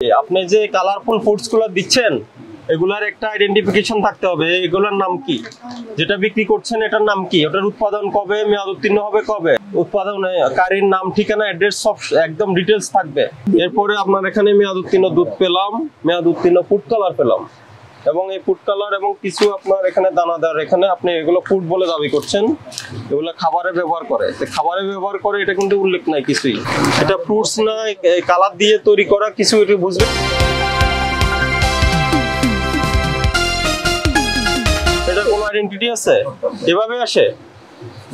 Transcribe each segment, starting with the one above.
আপনি যে colourful foods গুলো দিচ্ছেন এগুলার একটা আইডেন্টিফিকেশন থাকতে হবে। এগুলোর নাম কি, যেটা বিক্রি করছেন এটার নাম কি, ওটার উৎপাদন কবে, মেয়াদ উত্তীর্ণ হবে কবে, উৎপাদনকারীর নাম, ঠিকানা, অ্যাড্রেস সব একদম ডিটেলস থাকবে। এরপরে আপনার এখানে মেয়াদ উত্তীর্ণ দুধ পেলাম, মেয়াদ উত্তীর্ণ ফুড কালার পেলাম, এবং এই ফুড কালার এবং কিছু আপনার এখানে দানাদার, এখানে আপনি এগুলো ফুড বলে দাবি করছেন, এগুলো খাবারে ব্যবহার করে, খাবারে ব্যবহার করে এটা কিন্তু উল্লেখ নাই কিছুই। এটা ফ্রুটস না কালার দিয়ে তৈরি করা কিছু, এটা বুঝবেন। এটার কোনো আইডেন্টিটি আছে? এভাবে আসে,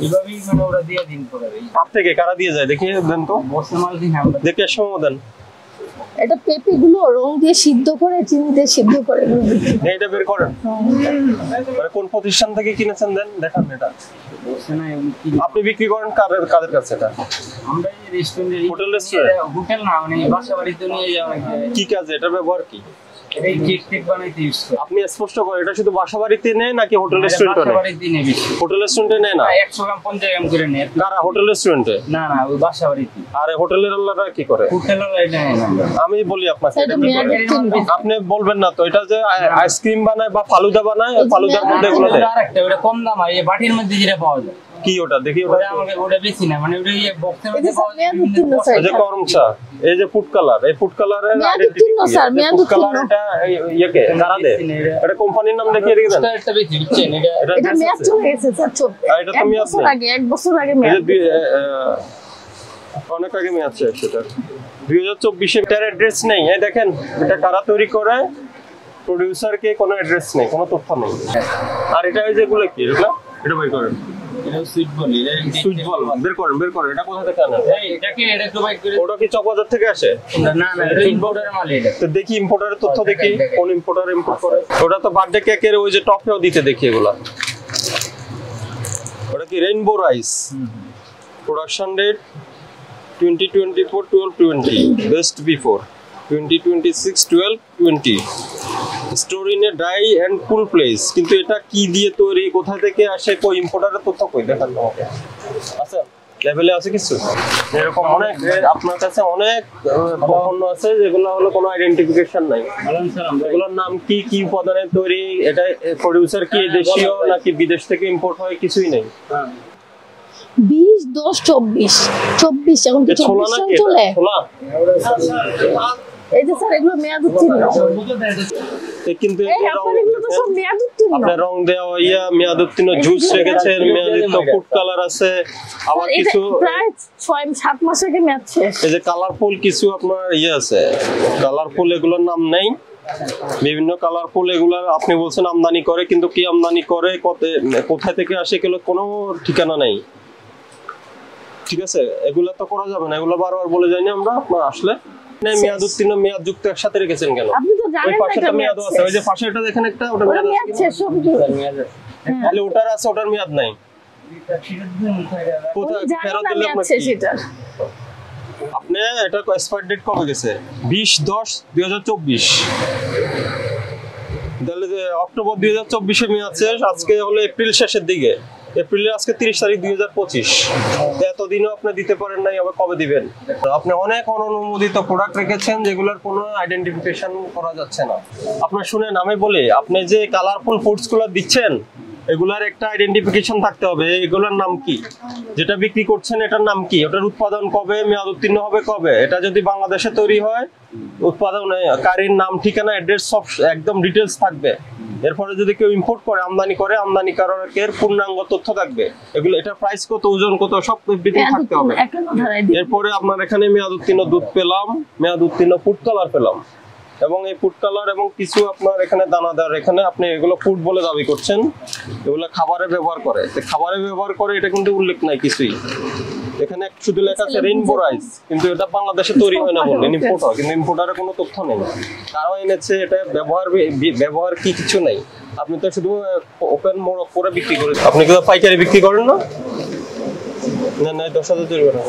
এভাবেই মানে ওরা দিয়ে দিন করে হাত থেকে কারা দিয়ে যায় দেখি দেন তো, বর্তমান দিন আমরা দেখে সময় দেন। এটা পেঁপে গুলো রং দিয়ে সিদ্ধ করে, চিনি দিয়ে সিদ্ধ করে এইটা বের করেন। মানে কোন প্রতিষ্ঠান থেকে কিনেছেন দেন দেখান। এটা আপনি বিক্রি করেন কাদের কাছে? এটা আমরা এই রেস্টুরেন্টে, হোটেল রেস্টুরেন্ট, হোটেল না মানে বাসা বাড়িতে নিয়ে যাওয়া। কি কাজে এটা ব্যবহার কি? এই কেক টেক বানাইতে ইউজ করে। আপনি স্পষ্ট করেন, এটা শুধু বাসা বাড়িতে নেয় নাকি হোটেল রেস্টুরেন্টে নেয়? বাসা বাড়িতে নেয় বেশি। হোটেল রেস্টুরেন্টে নেয় না? 100 গ্রাম 50 গ্রাম করে নেয়। কারা হোটেল রেস্টুরেন্টে? না না, ওই বাসা বাড়িতে। আরে হোটেলের আল্লাহরা কি করে? হোটেলরা এটা নেয় না। আমি বলি আপনাকে, আপনি বলবেন না তো এটা যে আইসক্রিম বানায় বা ফালুদা বানায়, ফালুদার মধ্যে এগুলো দেয়। আরেকটা ওটা কম দাম, এই বাটির মধ্যে যেটা পাওয়া যায়। কি ওটা দেখি? ওটা আমাকে ওটা বেশি না, মানে ওটা এই বক্সের মধ্যে পাওয়া যায়। এই যে করম চা, এই যে ফুড কালার, এই ফুড কালারের আইডেন্টিটি স্যার, মেয়াদ কালার এটা ইয়েকে কারা দেয়? এটা কোম্পানির নাম দেখিয়ে রেখে দেন। এটা বেশি দিচ্ছেন, এটা মেয়াদ চলে গেছে স্যার, এটা তো মেয়াদ নেই। 1 বছর আগে মেয়াদ, অনেক আগে মেয়াদ শেষ। এটা 2024 এর অ্যাড্রেস নেই। এই দেখেন এটা কারা তৈরি করে, প্রোডিউসার কে কোনো অ্যাড্রেস নেই, কোনো তথ্য নেই। আর এটা এই যেগুলো কি, এটা বের করেন। এটা সুইট বল, এটা সুইট বল বের করেন। এটা কোথা থেকে আনেন? এটাকে এটা তো বাইক করে। ওটা কি চকবাজার থেকে আসে? না না, এটা ইম্পোর্টারের মাল। এটা তো দেখি ইম্পোর্টারের তথ্য দেখি, কোন ইম্পোর্টার ইম্পোর্ট করে। ওটা তো বার্থডে কেকের ওই যে টপেও দিতে দেখি এগুলা। ওটা কি rainbow rice, production date 2024-12-20, best before 2026-12-20, store in a dry and cool place. কিন্তু এটা কি দিয়ে তৈরি, কোথা থেকে আসে, কই ইম্পোর্টারের তথ্য কই দেখান আমাকে। আচ্ছা লেভেলে আছে কিছু এরকম অনেক, আপনার কাছে অনেক পণ্য আছে যেগুলো হলো কোনো আইডেন্টিফিকেশন নাই। এগুলোর নাম কি, কি উপাদানে তৈরি, এটা প্রোডিউসার কি দেশীয় নাকি বিদেশ থেকে ইম্পোর্ট হয়, কিছুই নেই। 20-10-24 এখন কি 24 চলে? এই যে স্যার এগুলো মেয়াদ উত্তীর্ণ, কিন্তু আপনার রং দেওয়া ইয়া মেয়াদ উত্তীর্ণ জুস রেখেছেন, মেয়াদিত ফুড কালার আছে, আবার কিছু প্রায় 6-7 মাস আগে মেয়াদ শেষ। এই যে কালারফুল কিছু আপনার ইয়ে আছে, কালারফুল এগুলোর নাম নেই। বিভিন্ন কালারফুল এগুলা আপনি বলছেন আমদানি করে, কিন্তু কি আমদানি করে, কোথা থেকে আসে এগুলো কোনো ঠিকানা নেই। ঠিক আছে, এগুলা তো করা যাবে না, এগুলো বারবার বলে যাইনি আমরা। আপনার আসলে মেয়াদ উত্তীর্ণ মেয়াদ যুক্ত একসাথে রেখেছেন কেন? আপনি তো জানেন ওই পাশেটা মেয়াদ আছে, ওই যে পাশেটা দেখেন একটা, ওটা মেয়াদ আছে। তাহলে ওটার আছে, ওটার মেয়াদ নাই। কোথায় ফেরত দিলে আপনি এটা এক্সপায়ার ডেট কবে গেছে? 20-10-2024। তাহলে যে অক্টোবর 2024 এ মেয়াদ শেষ, আজকে হলো এপ্রিল শেষের দিকে, এপ্রিলের আজকে 30 তারিখ 2025। এতদিনও আপনি দিতে পারেন নাই, আবার কবে দিবেন? আপনি অনেক অননুমোদিত প্রোডাক্ট রেখেছেন যেগুলোর কোনো আইডেন্টিফিকেশন করা যাচ্ছে না। আপনার শুনেন আমি বলি, আপনি যে কালারফুল ফুডস গুলো দিচ্ছেন এগুলার একটা আইডেন্টিফিকেশন থাকতে হবে। এগুলোর নাম কি, যেটা বিক্রি করছেন এটার নাম কি, ওটার উৎপাদন কবে, মেয়াদ উত্তীর্ণ হবে কবে, এটা যদি বাংলাদেশে তৈরি হয় উৎপাদনকারীর নাম, ঠিকানা, অ্যাড্রেস সব একদম ডিটেলস থাকবে। এরপরে যদি কেউ ইম্পোর্ট করে, আমদানি করে, আমদানিকারকের পূর্ণাঙ্গ তথ্য থাকবে। এগুলো এটা প্রাইস কত, ওজন কত, সব থাকতে হবে। এরপরে আপনার এখানে মেয়াদ উত্তীর্ণ দুধ পেলাম, মেয়াদ উত্তীর্ণ ফুড কালার পেলাম, এবং এই ফুড কালার এবং কিছু আপনার এখানে দানাদার, এখানে আপনি এগুলো ফুড বলে দাবি করছেন, এগুলো খাবারে ব্যবহার করে, খাবারে ব্যবহার করে এটা কিন্তু উল্লেখ নাই কিছুই। এখানে শুধু লেখা আছে রেইনবো রাইস, কিন্তু এটা বাংলাদেশে তৈরি হয় না বললেন, ইম্পোর্ট হয়, কিন্তু ইম্পোর্টারের কোনো তথ্য নেই, কারো এনেছে, এটা ব্যবহার কি কিছু নাই। আপনি তো শুধু ওপেন মোড়ক করে বিক্রি করেন। আপনি কি পাইকারি বিক্রি করেন না? না 10,000 জরিমানা।